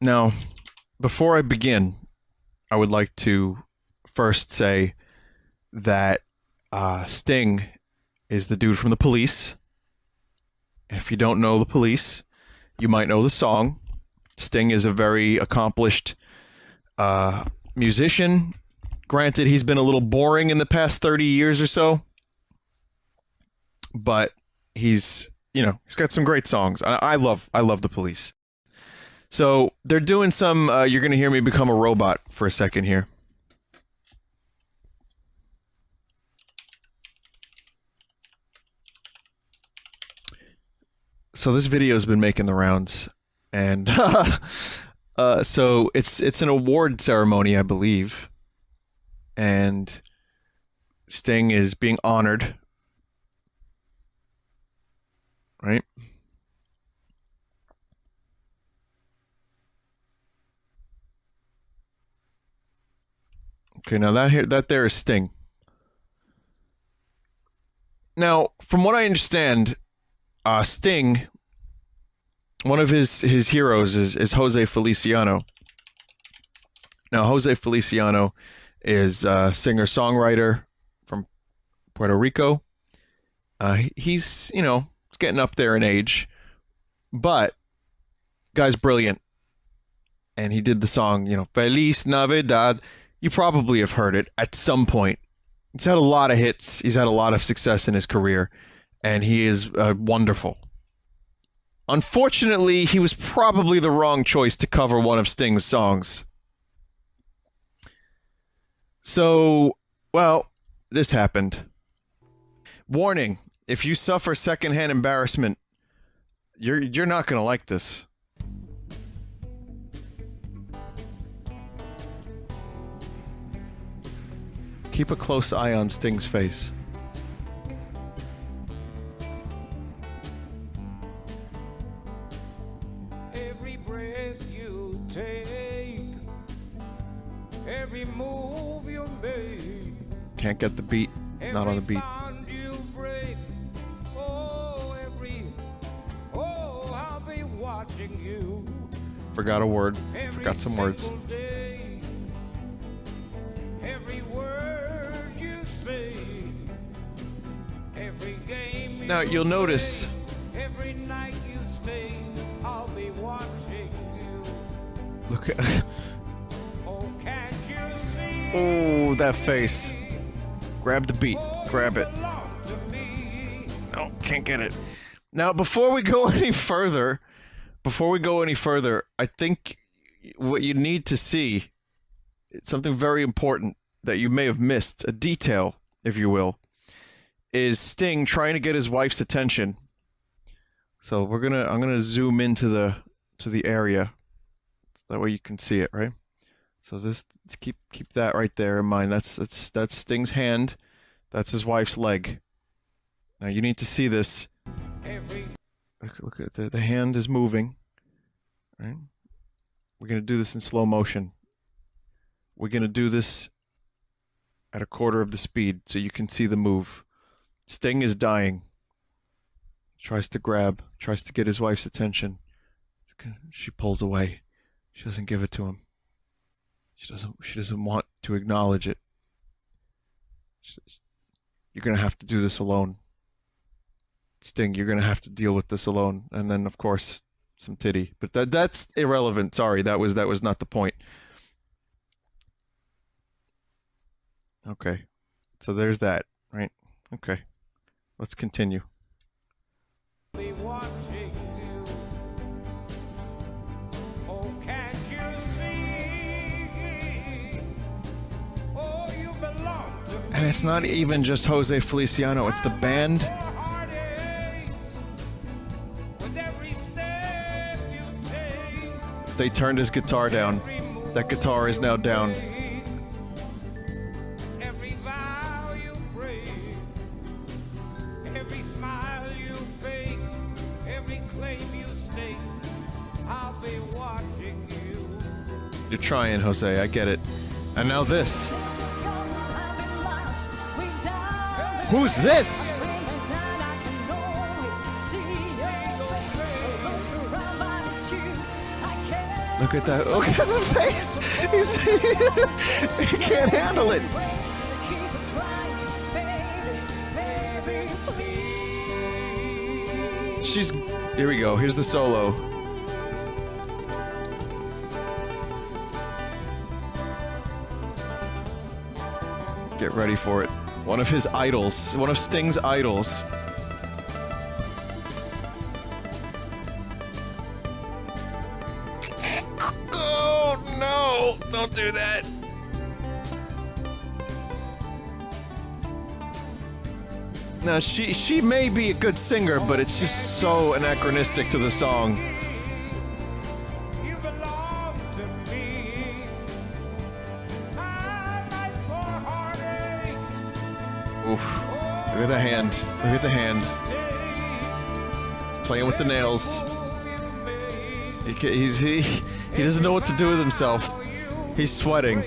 Now, before I begin, I would like to first say that Sting is the dude from the Police. If you don't know the Police, you might know the song. Sting is a very accomplished musician. Granted, he's been a little boring in the past 30 years or so, but he's got some great songs. I love the Police. So they're doing some. You're gonna hear me become a robot for a second here. So this video has been making the rounds, and so it's an award ceremony, I believe, and Sting is being honored, right? Okay, now that there is Sting. Now, from what I understand, Sting, one of his heroes is José Feliciano. Now, José Feliciano is a singer-songwriter from Puerto Rico. He's getting up there in age, but guy's brilliant, and he did the song, Feliz Navidad. You probably have heard it at some point. He's had a lot of hits. He's had a lot of success in his career, and he is wonderful. Unfortunately, he was probably the wrong choice to cover one of Sting's songs. So, well, this happened. Warning, if you suffer secondhand embarrassment, you're not going to like this. Keep a close eye on Sting's face. Every breath you take, every move you make, can't get the beat. It's not on the beat. I'll be watching you. Forgot a word. Forgot some words. Now you'll notice every night you stay, I'll be watching you. Look at Oh, can't you see? oh, that face. Grab the beat. Grab it. Oh, can't get it. Now before we go any further, I think what you need to see, it's something very important that you may have missed, a detail, if you will, is Sting trying to get his wife's attention. So I'm gonna zoom into the area. That way you can see it, right? So this keep that right there in mind. That's Sting's hand. That's his wife's leg. Now you need to see this. Look at the hand is moving. Right? We're gonna do this in slow motion. We're gonna do this at a quarter of the speed so you can see the move. Sting is dying. Tries to get his wife's attention. She pulls away. She doesn't give it to him. She doesn't want to acknowledge it. You're gonna have to do this alone. Sting, you're gonna have to deal with this alone. And then of course some titty. But that's irrelevant. Sorry, that was not the point. Okay. So there's that, right? Okay. Let's continue. Be watching you. Oh, can't you see? Oh, you belong to me. And it's not even just José Feliciano, it's the band. With every step you take, They turned his guitar down. That guitar is now down. every vow you break, every smile you fake, every claim you stake, I'll be watching you. You're trying, Jose, I get it. And now this. Who's this? Look at that. Look at his face. He can't handle it. Here we go. Here's the solo. Get ready for it. One of his idols. One of Sting's idols. Oh, no! Don't do that. Now, she may be a good singer, but it's just so anachronistic to the song. You belong to me. I like for heartaches. Oof. Look at the hand. Look at the hand. Playing with the nails. He doesn't know what to do with himself. He's sweating.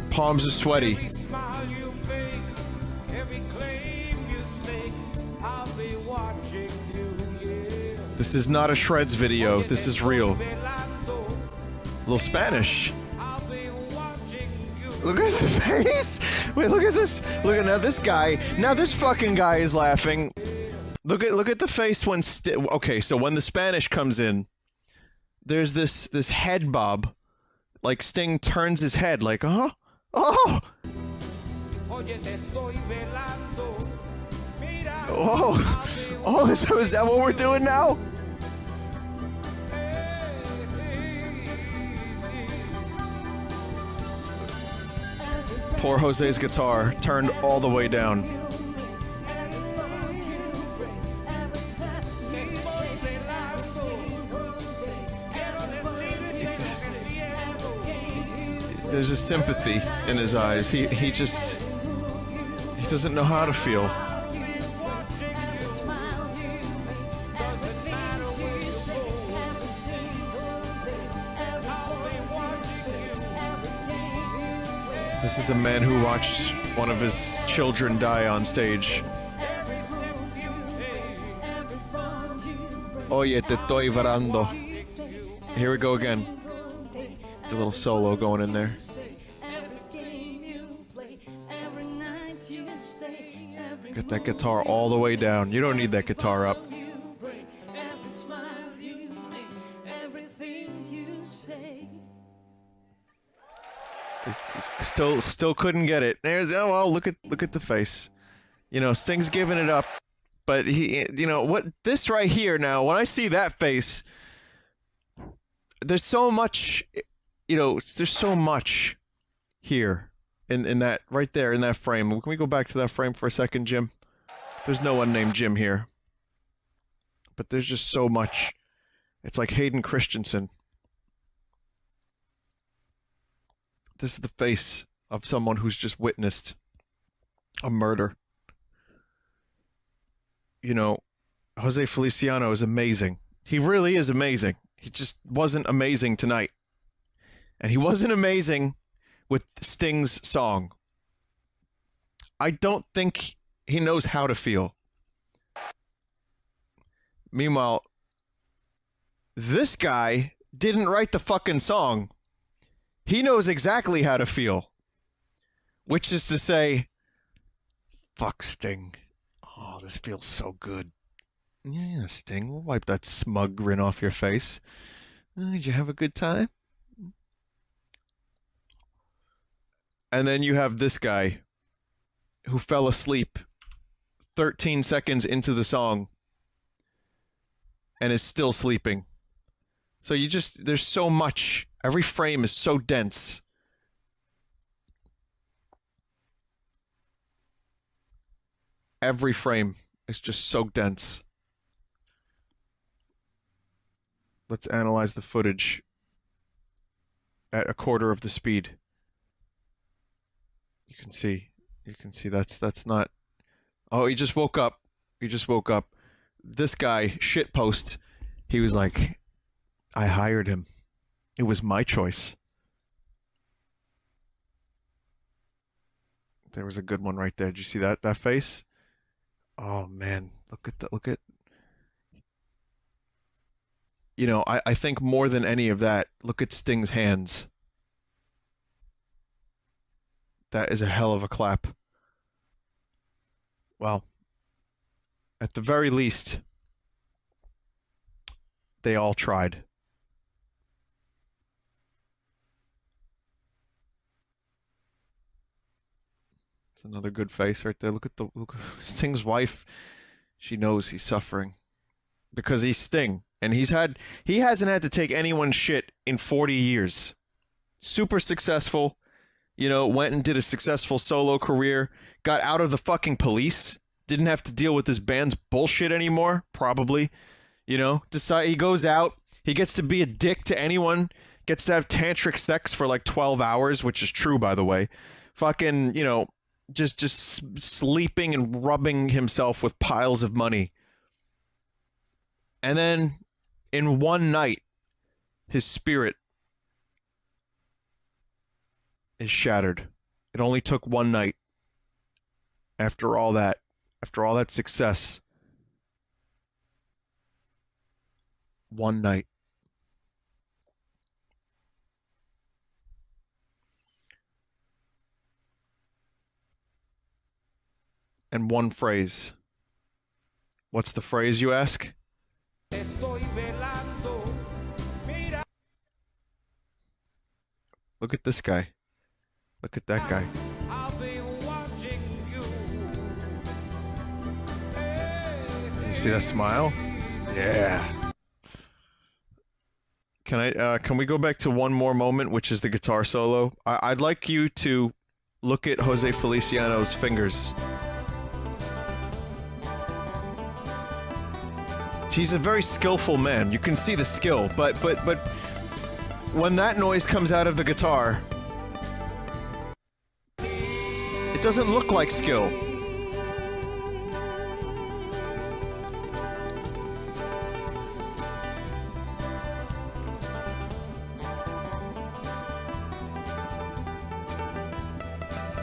Palms are sweaty. This is not a Shreds video. This is real. A little Spanish. Look at his face. Wait, look at this. Look at now this guy. Now this fucking guy is laughing. Look at the face when okay, so when the Spanish comes in, there's this head bob. Like Sting turns his head like, oh. Oh, so is that what we're doing now? Poor Jose's guitar turned all the way down. There's a sympathy in his eyes. He doesn't know how to feel. This is a man who watched one of his children die on stage. Oye, te estoy varando. Here we go again. A little solo going in there. Get that guitar all the way down. You don't need that guitar up. Still couldn't get it. There's well, look at the face. You know, Sting's giving it up, but what this right here now, when I see that face, there's so much, there's so much here in that right there in that frame. Can we go back to that frame for a second, Jim? There's no one named Jim here. But there's just so much. It's like Hayden Christensen. This is the face of someone who's just witnessed a murder. José Feliciano is amazing. He really is amazing. He just wasn't amazing tonight. And he wasn't amazing with Sting's song. I don't think he knows how to feel. Meanwhile, this guy didn't write the fucking song. He knows exactly how to feel. Which is to say, fuck Sting. Oh, this feels so good. Yeah, Sting, we'll wipe that smug grin off your face. Did you have a good time? And then you have this guy who fell asleep 13 seconds into the song and is still sleeping. So there's so much. Every frame is so dense. Every frame is just so dense. Let's analyze the footage at a quarter of the speed. You can see that's not. Oh, he just woke up. This guy, shitpost, he was like, I hired him. It was my choice. There was a good one right there. Did you see that face? Oh man, look at you know, I think more than any of that, look at Sting's hands. That is a hell of a clap. Well, at the very least, they all tried. It's another good face right there. Look at Sting's wife. She knows he's suffering because he's Sting, and he hasn't had to take anyone's shit in 40 years. Super successful, you know, went and did a successful solo career, got out of the fucking police, didn't have to deal with this band's bullshit anymore, probably. You know, he goes out, he gets to be a dick to anyone, gets to have tantric sex for like 12 hours, which is true, by the way. Fucking, you know, just sleeping and rubbing himself with piles of money. And then, in one night, his spirit is shattered. It only took one night. After all that success. One night. And one phrase. What's the phrase, you ask? Look at this guy. Look at that guy. You see that smile? Yeah. Can we go back to one more moment, which is the guitar solo? I'd like you to look at José Feliciano's fingers. He's a very skillful man. You can see the skill, but when that noise comes out of the guitar, it doesn't look like skill.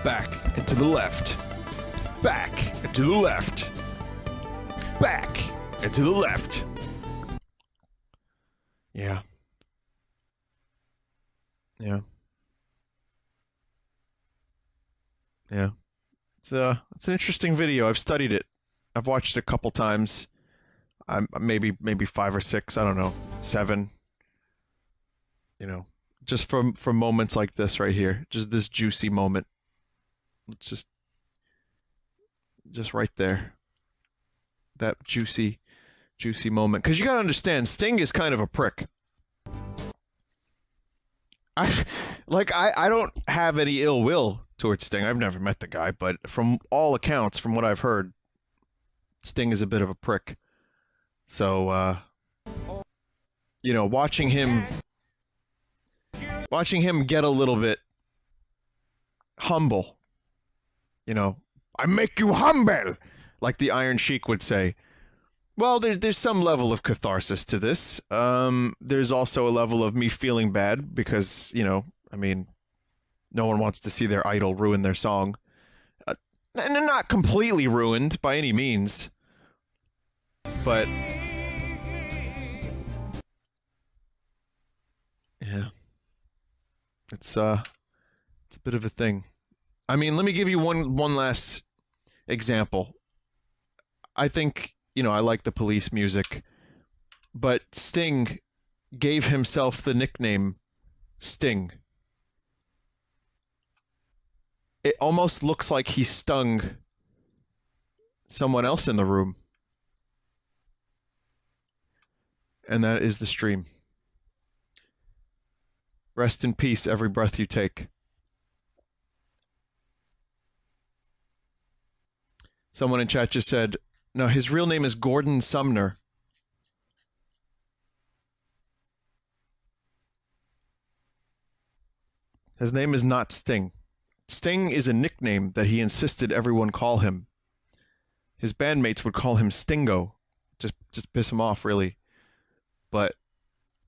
Back and to the left. Back and to the left. Back and to the left. Yeah. Yeah. Yeah. It's an interesting video. I've studied it. I've watched it a couple times. Maybe 5 or 6, I don't know. 7. You know, just from moments like this right here. Just this juicy moment. It's just right there. That juicy moment. Because you gotta understand, Sting is kind of a prick. I don't have any ill will towards Sting. I've never met the guy, but from all accounts, from what I've heard, Sting is a bit of a prick. So, you know, watching him get a little bit humble. You know, I make you humble, like the Iron Sheik would say. Well, there's some level of catharsis to this. There's also a level of me feeling bad because, you know, I mean, no one wants to see their idol ruin their song. And they're not completely ruined by any means. But yeah. It's a bit of a thing. I mean, let me give you one last example. I think, you know, I like the Police music, but Sting gave himself the nickname Sting. It almost looks like he stung someone else in the room. And that is the stream. Rest in peace, every breath you take. Someone in chat just said, no, his real name is Gordon Sumner. His name is not Sting. Sting is a nickname that he insisted everyone call him. His bandmates would call him Stingo. Just piss him off, really. But,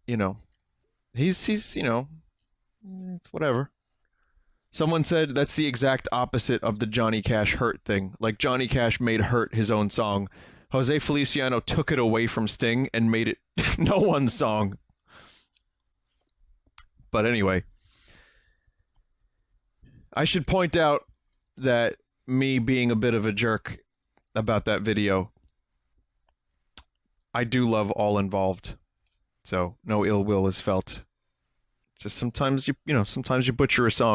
you know, he's you know, it's whatever. Someone said that's the exact opposite of the Johnny Cash Hurt thing. Like, Johnny Cash made Hurt his own song, José Feliciano took it away from Sting and made it no one's song. But anyway, I should point out that me being a bit of a jerk about that video, I do love all involved. So no ill will is felt. Just sometimes sometimes you butcher a song.